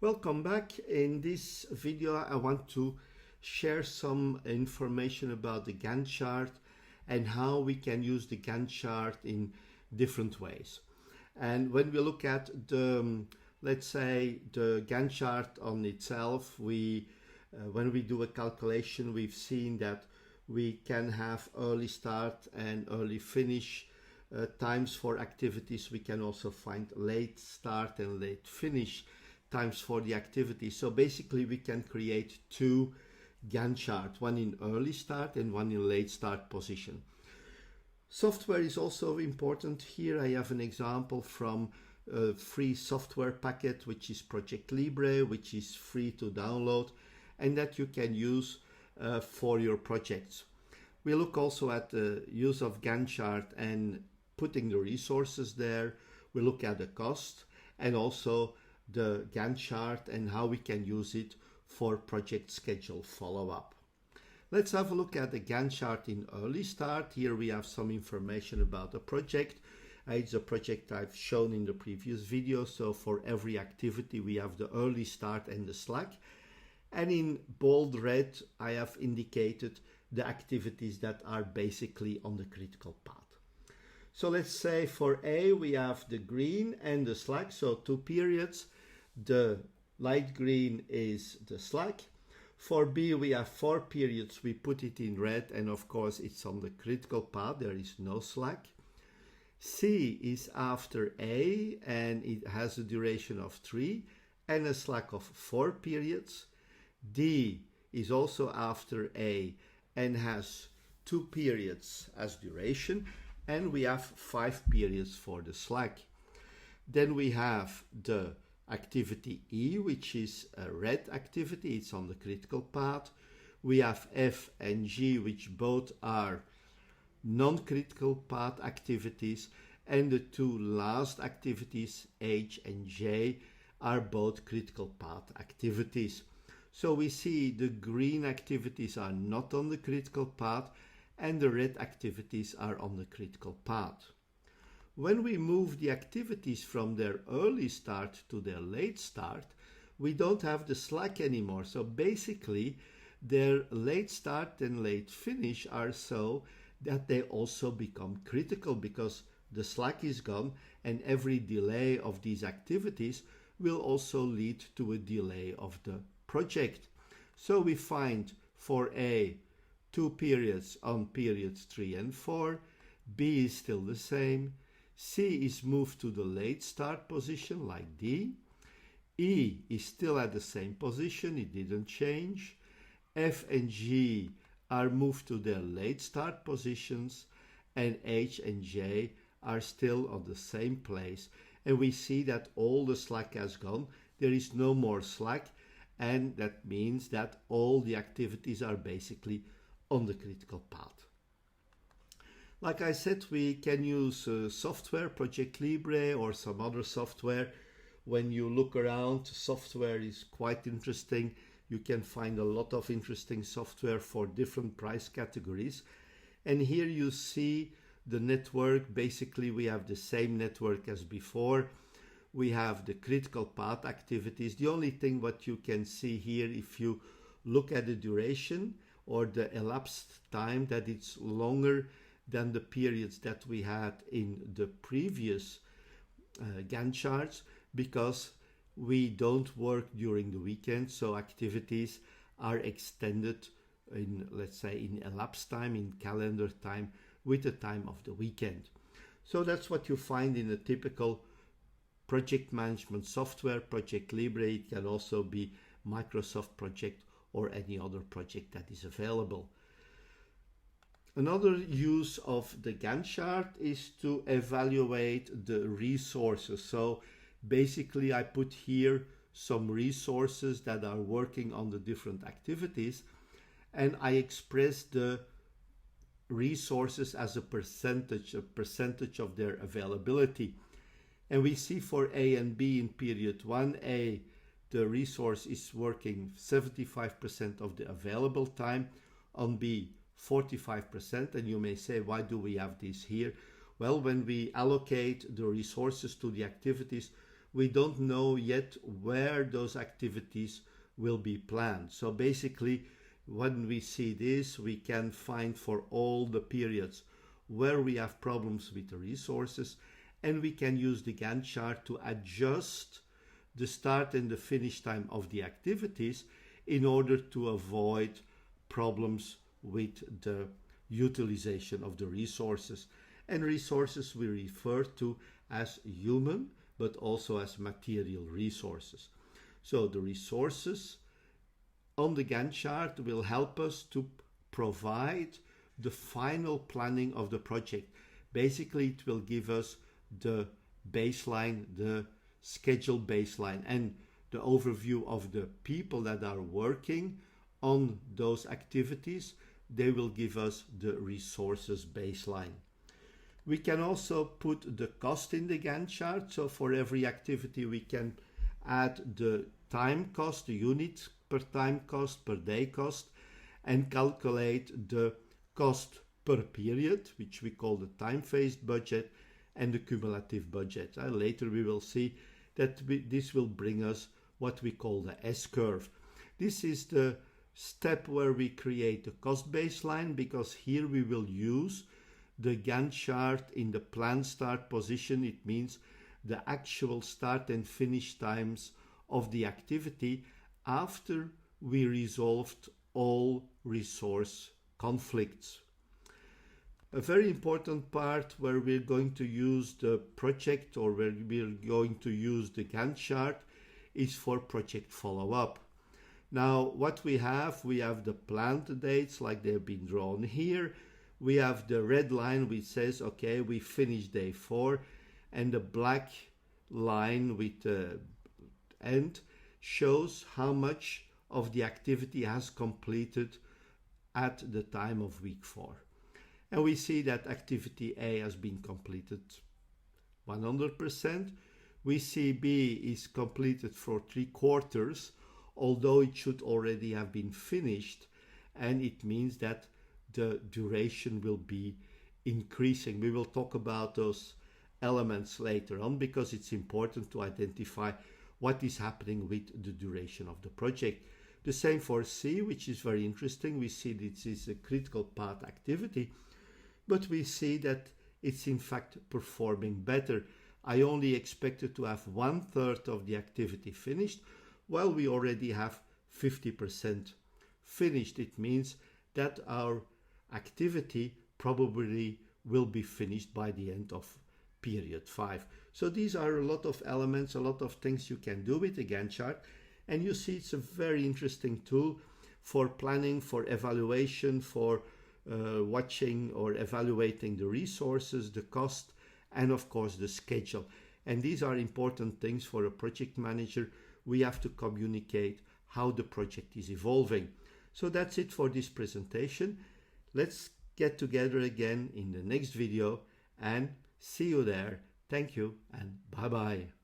Welcome back. In this video I want to share some information about the Gantt chart and how we can use the Gantt chart in different ways. And when we look at the, let's say, the Gantt chart on itself, when we do a calculation, we've seen that we can have early start and early finish times for activities. We can also find late start and late finish times for the activity. So basically we can create two Gantt charts, one in early start and one in late start position. Software is also important. Here I have an example from a free software packet, which is ProjectLibre, which is free to download and that you can use for your projects. We look also at the use of Gantt chart and putting the resources there. We look at the cost and also the Gantt chart and how we can use it for project schedule follow-up. Let's have a look at the Gantt chart in early start. Here we have some information about the project. It's a project I've shown in the previous video. So for every activity we have the early start and the slack. And in bold red I have indicated the activities that are basically on the critical path. So let's say for A we have the green and the slack, so 2 periods. The light green is the slack. For B we have 4 periods, we put it in red and of course it's on the critical path, there is no slack. C is after A and it has a duration of 3 and a slack of 4 periods. D is also after A and has 2 periods as duration and we have 5 periods for the slack. Then we have the activity E, which is a red activity, it's on the critical path. We have F and G, which both are non-critical path activities, and the 2 last activities, H and J, are both critical path activities. So we see the green activities are not on the critical path and the red activities are on the critical path. When we move the activities from their early start to their late start, we don't have the slack anymore. So basically, their late start and late finish are so that they also become critical because the slack is gone and every delay of these activities will also lead to a delay of the project. So we find for A, 2 periods on periods 3 and 4, B is still the same, C is moved to the late start position like D. E is still at the same position, it didn't change. F and G are moved to their late start positions and H and J are still on the same place. And we see that all the slack has gone. There is no more slack and that means that all the activities are basically on the critical path. Like I said, we can use software, ProjectLibre or some other software. When you look around, software is quite interesting. You can find a lot of interesting software for different price categories. And here you see the network. Basically, we have the same network as before. We have the critical path activities. The only thing what you can see here, if you look at the duration or the elapsed time, that it's longer than the periods that we had in the previous Gantt charts because we don't work during the weekend, so activities are extended in, let's say, in elapsed time, in calendar time, with the time of the weekend. So that's what you find in a typical project management software, ProjectLibre. It can also be Microsoft Project or any other project that is available. Another use of the Gantt chart is to evaluate the resources. So basically I put here some resources that are working on the different activities and I express the resources as a percentage of their availability. And we see for A and B in period 1A, the resource is working 75% of the available time, on B 45%, and you may say, why do we have this here? Well, when we allocate the resources to the activities, we don't know yet where those activities will be planned. So basically, when we see this, we can find for all the periods where we have problems with the resources, and we can use the Gantt chart to adjust the start and the finish time of the activities in order to avoid problems with the utilization of the resources. And resources we refer to as human, but also as material resources. So the resources on the Gantt chart will help us to provide the final planning of the project. Basically, it will give us the baseline, the schedule baseline, and the overview of the people that are working on those activities. They will give us the resources baseline. We can also put the cost in the Gantt chart. So for every activity, we can add the time cost, the unit per time cost, per day cost, and calculate the cost per period, which we call the time-phased budget, and the cumulative budget. Later we will see that this will bring us what we call the S-curve. This is the step where we create the cost baseline, because here we will use the Gantt chart in the planned start position. It means the actual start and finish times of the activity after we resolved all resource conflicts. A very important part where we're going to use the project, or where we're going to use the Gantt chart, is for project follow-up. Now, what we have the planned dates like they've been drawn here. We have the red line which says, okay, we finished day 4, and the black line with the end shows how much of the activity has completed at the time of week 4. And we see that activity A has been completed 100%. We see B is completed for 3/4, although it should already have been finished, and it means that the duration will be increasing. We will talk about those elements later on, because it's important to identify what is happening with the duration of the project. The same for C, which is very interesting. We see this is a critical path activity, but we see that it's in fact performing better. I only expected to have 1/3 of the activity finished, while we already have 50% finished. It means that our activity probably will be finished by the end of period 5. So these are a lot of elements, a lot of things you can do with the Gantt chart. And you see it's a very interesting tool for planning, for evaluation, for watching or evaluating the resources, the cost, and of course the schedule. And these are important things for a project manager. We have to communicate how the project is evolving. So that's it for this presentation. Let's get together again in the next video, and see you there. Thank you and bye-bye.